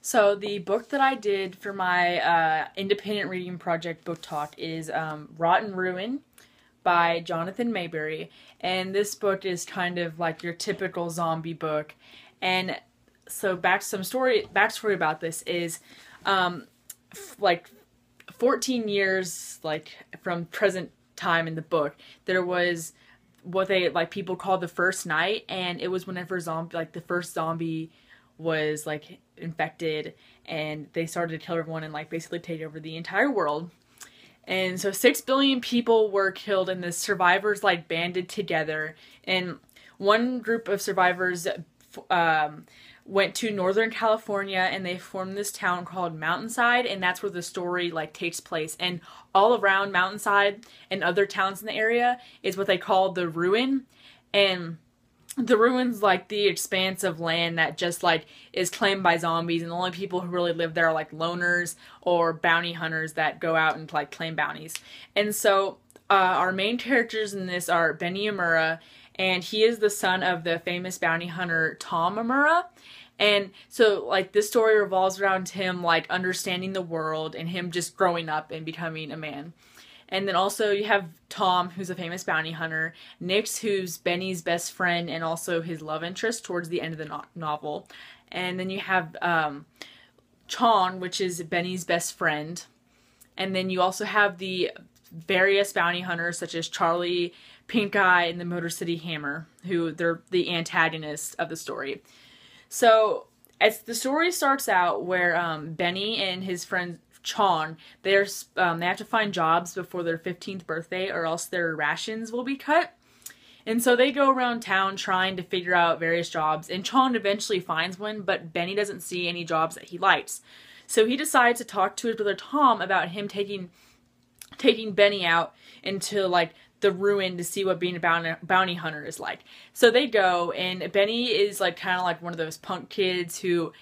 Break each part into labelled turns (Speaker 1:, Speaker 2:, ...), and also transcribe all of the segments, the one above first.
Speaker 1: So the book that I did for my independent reading project book talk is Rotten Ruin by Jonathan Mayberry. And this book is kind of like your typical zombie book. And so backstory about this is like 14 years like from present time in the book, there was what they like people call the first night, and it was whenever the first zombie was like infected and they started to kill everyone and like basically take over the entire world. And so 6 billion people were killed, and the survivors like banded together. And one group of survivors went to Northern California, and they formed this town called Mountainside, and that's where the story like takes place. And all around Mountainside and other towns in the area is what they call the Ruin. And the ruin's like the expanse of land that just like is claimed by zombies, and the only people who really live there are like loners or bounty hunters that go out and like claim bounties. And so our main characters in this are Benny Amura, and he is the son of the famous bounty hunter Tom Amura. And so like this story revolves around him like understanding the world and him just growing up and becoming a man. And then also you have Tom, who's a famous bounty hunter, Nix, who's Benny's best friend and also his love interest towards the end of the novel. And then you have Chon, which is Benny's best friend. And then you also have the various bounty hunters, such as Charlie, Pink Eye, and the Motor City Hammer, who they're the antagonists of the story. So as the story starts out, where Benny and his friend Chon, they have to find jobs before their 15th birthday, or else their rations will be cut. And so they go around town trying to figure out various jobs, and Chon eventually finds one, but Benny doesn't see any jobs that he likes. So he decides to talk to his brother Tom about him taking Benny out into like the ruin to see what being a bounty hunter is like. So they go, and Benny is like kind of like one of those punk kids who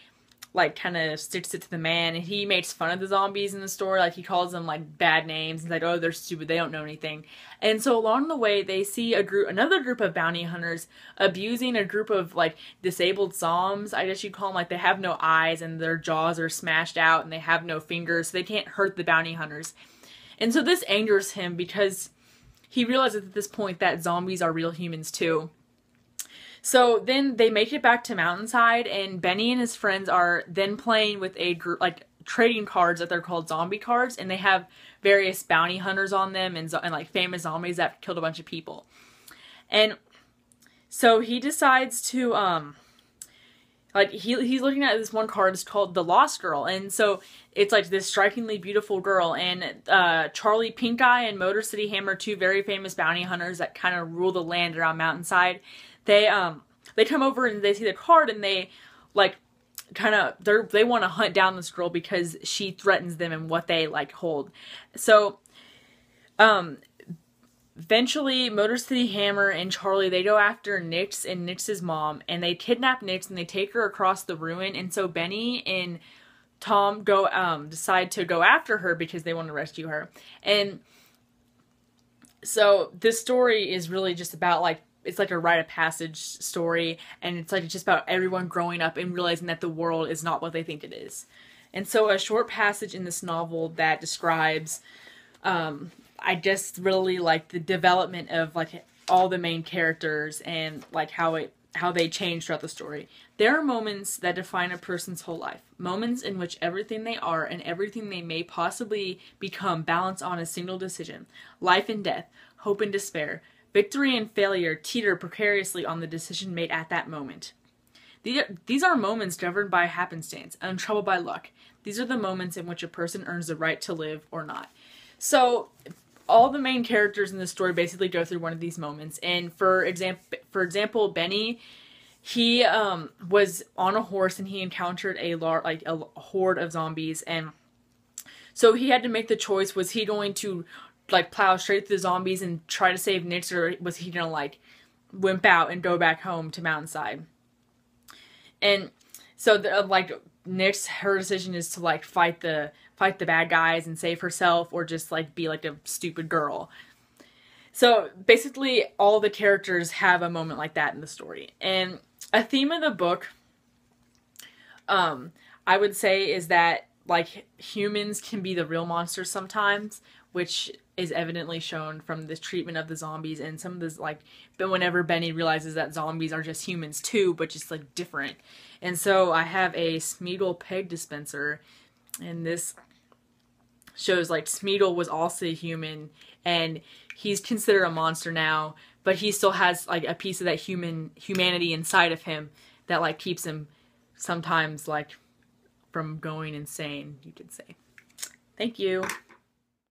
Speaker 1: like kind of sticks it to the man, and he makes fun of the zombies in the story. Like he calls them like bad names. He's like, oh, they're stupid, they don't know anything. And so along the way they see another group of bounty hunters abusing a group of like disabled zombies, I guess you'd call them. Like they have no eyes and their jaws are smashed out and they have no fingers, so they can't hurt the bounty hunters. And so this angers him because he realizes at this point that zombies are real humans too. So then they make it back to Mountainside, and Benny and his friends are then playing with a group, like trading cards that they're called zombie cards, and they have various bounty hunters on them and like famous zombies that killed a bunch of people. And so he decides to like he's looking at this one card. It's called the Lost Girl, and so it's like this strikingly beautiful girl. And Charlie, Pink Eye, and Motor City Hammer, two very famous bounty hunters that kind of rule the land around Mountainside, they come over and they see the card, and they like they want to hunt down this girl because she threatens them and what they like hold. So eventually Motor City Hammer and Charlie, they go after Nix and Nix's mom, and they kidnap Nix and they take her across the ruin. And so Benny and Tom decide to go after her because they want to rescue her. And so this story is really just about like, it's like a rite of passage story, and it's like just about everyone growing up and realizing that the world is not what they think it is. And so a short passage in this novel that describes I just really like the development of like all the main characters and like how they change throughout the story. There are moments that define a person's whole life. Moments in which everything they are and everything they may possibly become balance on a single decision. Life and death, hope and despair, victory and failure teeter precariously on the decision made at that moment. These are moments governed by happenstance, untroubled by luck. These are the moments in which a person earns the right to live or not. So all the main characters in the story basically go through one of these moments. And for example, Benny, he was on a horse and he encountered a horde of zombies, and so he had to make the choice: was he going to like plow straight through the zombies and try to save Nix, or was he gonna like wimp out and go back home to Mountainside? And so like Nix, her decision is to like fight the bad guys and save herself, or just like be like a stupid girl. So basically all the characters have a moment like that in the story. And a theme of the book I would say is that like humans can be the real monsters sometimes, which is evidently shown from the treatment of the zombies and some of this like, but whenever Benny realizes that zombies are just humans too, but just like different. And so I have a Smeagol peg dispenser, and this shows like Smeagol was also a human and he's considered a monster now, but he still has like a piece of that humanity inside of him that like keeps him sometimes like from going insane, you could say. Thank you.